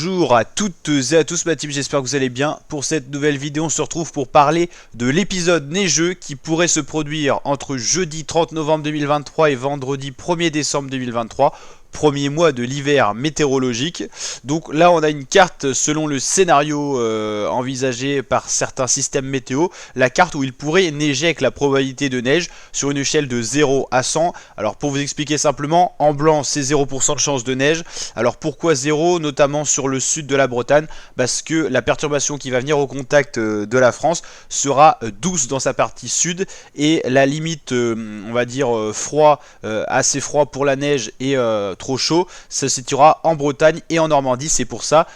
Bonjour à toutes et à tous ma team, j'espère que vous allez bien. Pour cette nouvelle vidéo, on se retrouve pour parler de l'épisode neigeux qui pourrait se produire entre jeudi 30 novembre 2023 et vendredi 1er décembre 2023. Premier mois de l'hiver météorologique. Donc là on a une carte selon le scénario envisagé par certains systèmes météo, la carte où il pourrait neiger avec la probabilité de neige sur une échelle de 0 à 100. Alors pour vous expliquer simplement, en blanc c'est 0% de chance de neige. Alors pourquoi 0, notamment sur le sud de la Bretagne? Parce que la perturbation qui va venir au contact de la France sera douce dans sa partie sud et la limite on va dire froid, assez froid pour la neige et trop chaud, se situera en Bretagne et en Normandie. C'est pour ça,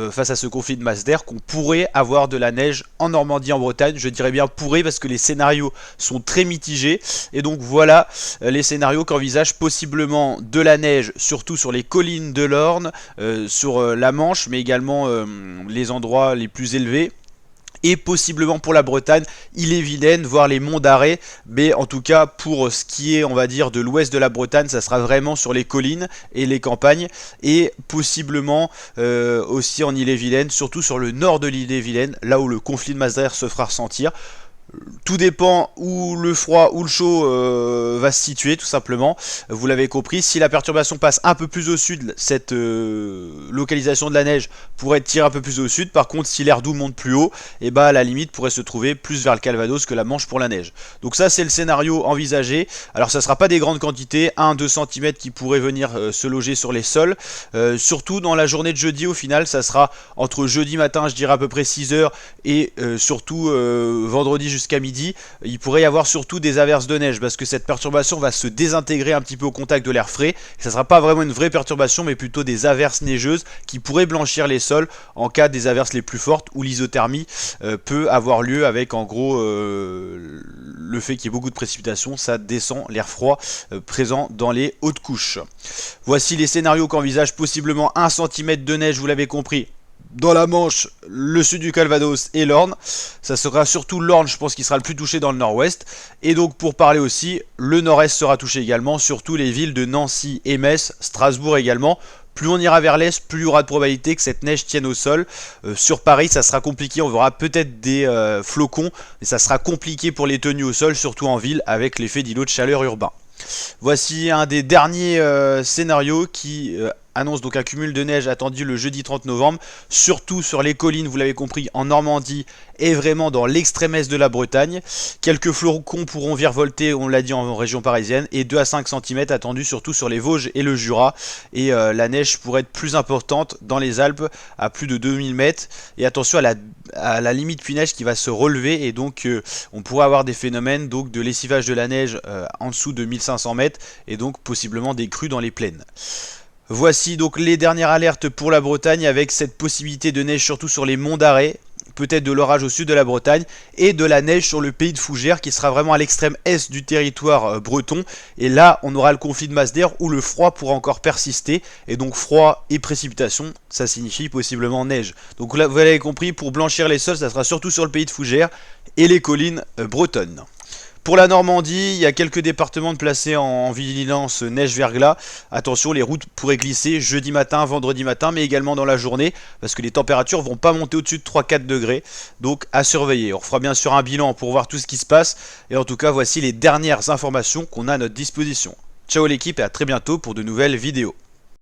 face à ce conflit de masse d'air, qu'on pourrait avoir de la neige en Normandie, en Bretagne. Je dirais bien pourrait parce que les scénarios sont très mitigés. Et donc voilà les scénarios qu'envisage possiblement de la neige, surtout sur les collines de l'Orne, sur la Manche, mais également les endroits les plus élevés. Et possiblement pour la Bretagne, Ille-et-Vilaine, voire les monts d'Arrée. Mais en tout cas, pour ce qui est, on va dire, de l'ouest de la Bretagne, ça sera vraiment sur les collines et les campagnes. Et possiblement aussi en Ille-et-Vilaine, surtout sur le nord de l'Ille-et-Vilaine, là où le conflit de masse d'air se fera ressentir. Tout dépend où le froid ou le chaud va se situer, tout simplement. Vous l'avez compris, si la perturbation passe un peu plus au sud, cette localisation de la neige pourrait tirer un peu plus au sud. Par contre, si l'air doux monte plus haut, et bah à la limite pourrait se trouver plus vers le Calvados que la Manche pour la neige. Donc ça c'est le scénario envisagé. Alors ça sera pas des grandes quantités, 1-2 cm qui pourraient venir se loger sur les sols. Surtout dans la journée de jeudi, au final ça sera entre jeudi matin, je dirais à peu près 6 h, et surtout vendredi jusqu'à midi, il pourrait y avoir surtout des averses de neige parce que cette perturbation va se désintégrer un petit peu au contact de l'air frais. Ça ne sera pas vraiment une vraie perturbation mais plutôt des averses neigeuses qui pourraient blanchir les sols en cas des averses les plus fortes où l'isothermie peut avoir lieu avec en gros le fait qu'il y ait beaucoup de précipitations, ça descend l'air froid présent dans les hautes couches. Voici les scénarios qu'envisage possiblement 1 cm de neige, vous l'avez compris, dans la Manche, le sud du Calvados et l'Orne. Ça sera surtout l'Orne, je pense, qui sera le plus touché dans le nord-ouest. Et donc pour parler aussi, le nord-est sera touché également, surtout les villes de Nancy et Metz, Strasbourg également. Plus on ira vers l'est, plus il y aura de probabilité que cette neige tienne au sol. Sur Paris, ça sera compliqué, on verra peut-être des flocons, mais ça sera compliqué pour les tenues au sol, surtout en ville, avec l'effet d'îlot de chaleur urbain. Voici un des derniers scénarios qui annonce donc un cumul de neige attendu le jeudi 30 novembre, surtout sur les collines, vous l'avez compris, en Normandie et vraiment dans l'extrême est de la Bretagne. Quelques flocons pourront virevolter, on l'a dit, en région parisienne, et 2 à 5 cm attendus surtout sur les Vosges et le Jura. Et la neige pourrait être plus importante dans les Alpes à plus de 2000 mètres. Et attention à la limite pluie-neige qui va se relever, et donc on pourrait avoir des phénomènes donc de lessivage de la neige en dessous de 1500 mètres, et donc possiblement des crues dans les plaines. Voici donc les dernières alertes pour la Bretagne avec cette possibilité de neige surtout sur les monts d'Arrée, peut-être de l'orage au sud de la Bretagne et de la neige sur le pays de Fougères qui sera vraiment à l'extrême est du territoire breton. Et là on aura le conflit de masse d'air où le froid pourra encore persister, et donc froid et précipitation, ça signifie possiblement neige. Donc là vous l'avez compris, pour blanchir les sols ça sera surtout sur le pays de Fougères et les collines bretonnes. Pour la Normandie, il y a quelques départements placés en vigilance neige-verglas. Attention, les routes pourraient glisser jeudi matin, vendredi matin, mais également dans la journée, parce que les températures vont pas monter au-dessus de 3-4 degrés. Donc à surveiller. On fera bien sûr un bilan pour voir tout ce qui se passe. Et en tout cas, voici les dernières informations qu'on a à notre disposition. Ciao l'équipe et à très bientôt pour de nouvelles vidéos.